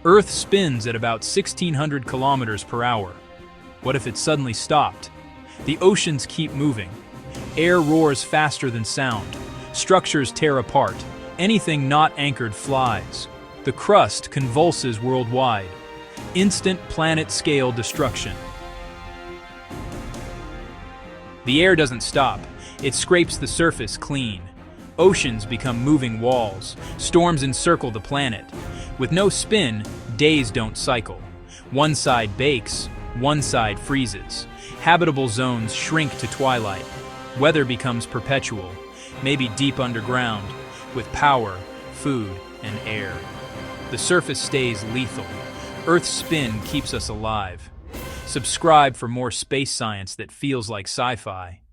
Earth spins at about 1,600 kilometers per hour. What if it suddenly stopped? The oceans keep moving. Air roars faster than sound. Structures tear apart. Anything not anchored flies. The crust convulses worldwide. Instant planet-scale destruction. The air doesn't stop. It scrapes the surface clean. Oceans become moving walls. Storms encircle the planet. With no spin, days don't cycle. One side bakes, one side freezes. Habitable zones shrink to twilight. Weather becomes perpetual, maybe deep underground, with power, food, and air. The surface stays lethal. Earth's spin keeps us alive. Subscribe for more space science that feels like sci-fi.